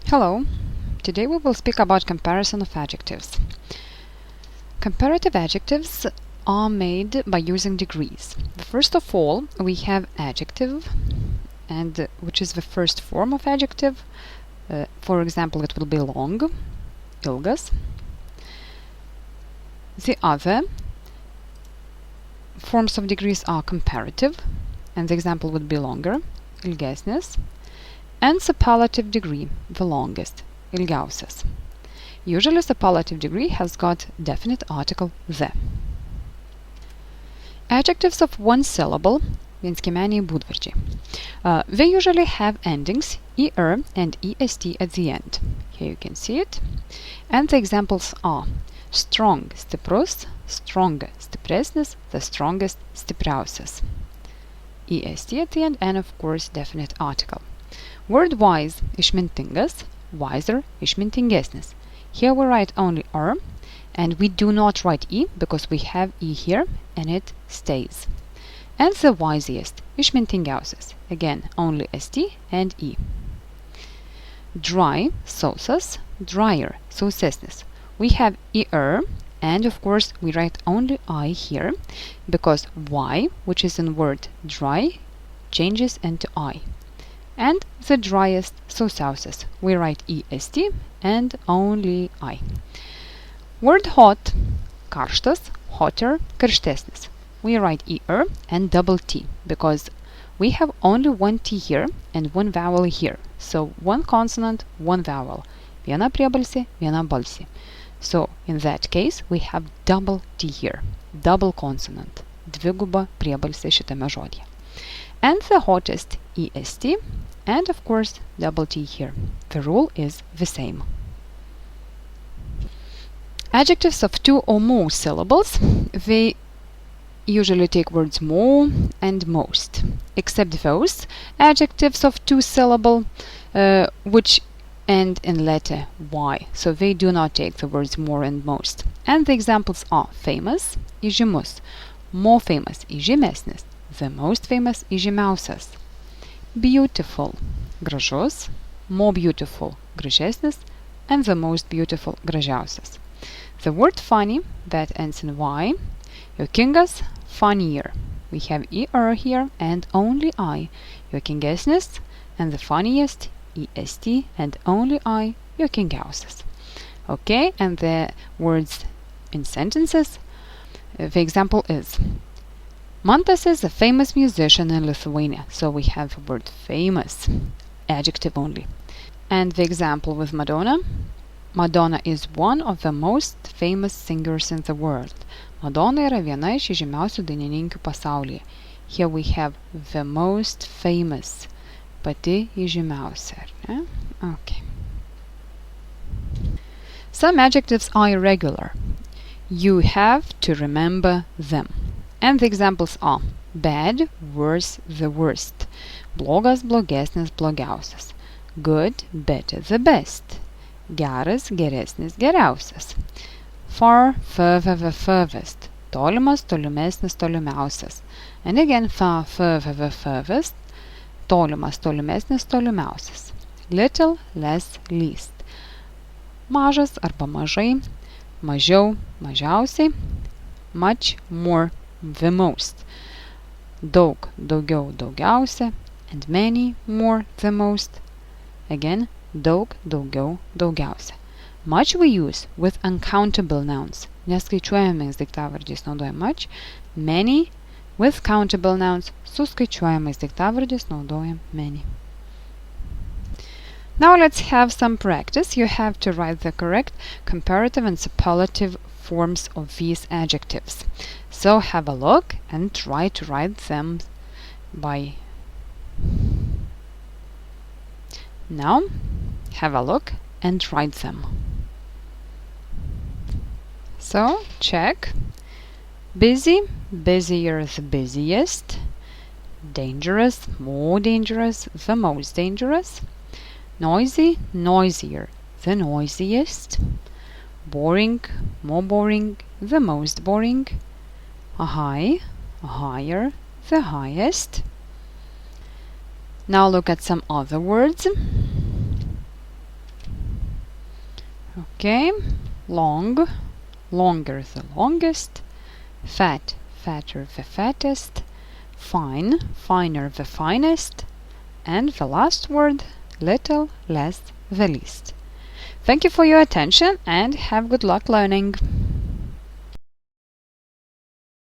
Hello, today we will speak about comparison of adjectives. Comparative adjectives are made by using degrees. First of all, we have adjective, and which is the first form of adjective. For example, it will be long, ilgas. The other forms of degrees are comparative, and the example would be longer, ilgesnis, and superlative degree, the longest, ilgiausias. Usually superlative degree has got definite article the. Adjectives of one syllable, vienskiemeniai būdvardžiai. They usually have endings er and est at the end. Here you can see it. And the examples are strong, stiprus, stronger, stipresnis, the strongest, stipriausias. Est at the end, and of course definite article. Word wise, išmintingas, wiser, išmintingesnis. Here we write only r, and we do not write e because we have e here and it stays. And the wisest, išmintingiausias. Again, only st and e. Dry, sausas, drier, sausesnis. We have er, and of course we write only I here because y, which is in word dry, changes into I. And the driest, sausiausias. We write est and only I. Word hot, karštas, hotter, karštesnis. We write er and double t because we have only one t here and one vowel here. So one consonant, one vowel. Viena priebalsė, viena balsė. So in that case we have double t here, double consonant, dviguba priebalsė šitame žodyje. And the hottest est, and of course double t here. The rule is the same. Adjectives of two or more syllables, they usually take words more and most, except those adjectives of two-syllable which end in letter y, so they do not take the words more and most. And the examples are famous, įžymus, more famous, įžymesnis, the most famous, įžymiausias. Beautiful, gražus, more beautiful, gražesnis, and the most beautiful, gražiausias. The word funny, that ends in y, juokingas, funnier. We have er here and only I, juokingesnis, and the funniest, est, and only I, juokingiausias. Okay, and the words in sentences, the example is Mantas is a famous musician in Lithuania, so we have the word famous, adjective only. And the example with Madonna, Madonna is one of the most famous singers in the world. Madonna yra viena iš įžymiausių dainininkių pasaulyje. Here we have the most famous, pati įžymiausia, ne? Okay. Some adjectives are irregular. You have to remember them. And the examples are bad, worse, the worst. Blogas, blogesnis, blogiausias. Good, better, the best. Geras, geresnis, geriausias. Far, further, the furthest. Tolimas, tolimesnis, tolimiausias. And again, far, further, the furthest. Tolimas, tolimesnis, tolimiausias. Little, less, least. Mažas arba mažai, mažiau, mažiausiai. Much, more, the most. Daug, daugiau, daugiausia. And many, more, the most. Again, daug, daugiau, daugiausia. Much we use with uncountable nouns. Neskaičiuojamais daiktavardžiais naudojam much. Many with countable nouns. Su skaičiuojamais daiktavardžiais naudojam many. Now let's have some practice. You have to write the correct comparative and superlative forms of these adjectives. So have a look and try to write them by. Now have a look and write them. So check. Busy, busier, the busiest. Dangerous, more dangerous, the most dangerous. Noisy, noisier, the noisiest. Boring, more boring, the most boring. High, higher, the highest. Now look at some other words. Okay, long, longer, the longest. Fat, fatter, the fattest. Fine, finer, the finest. And the last word, little, less, the least. Thank you for your attention and have good luck learning.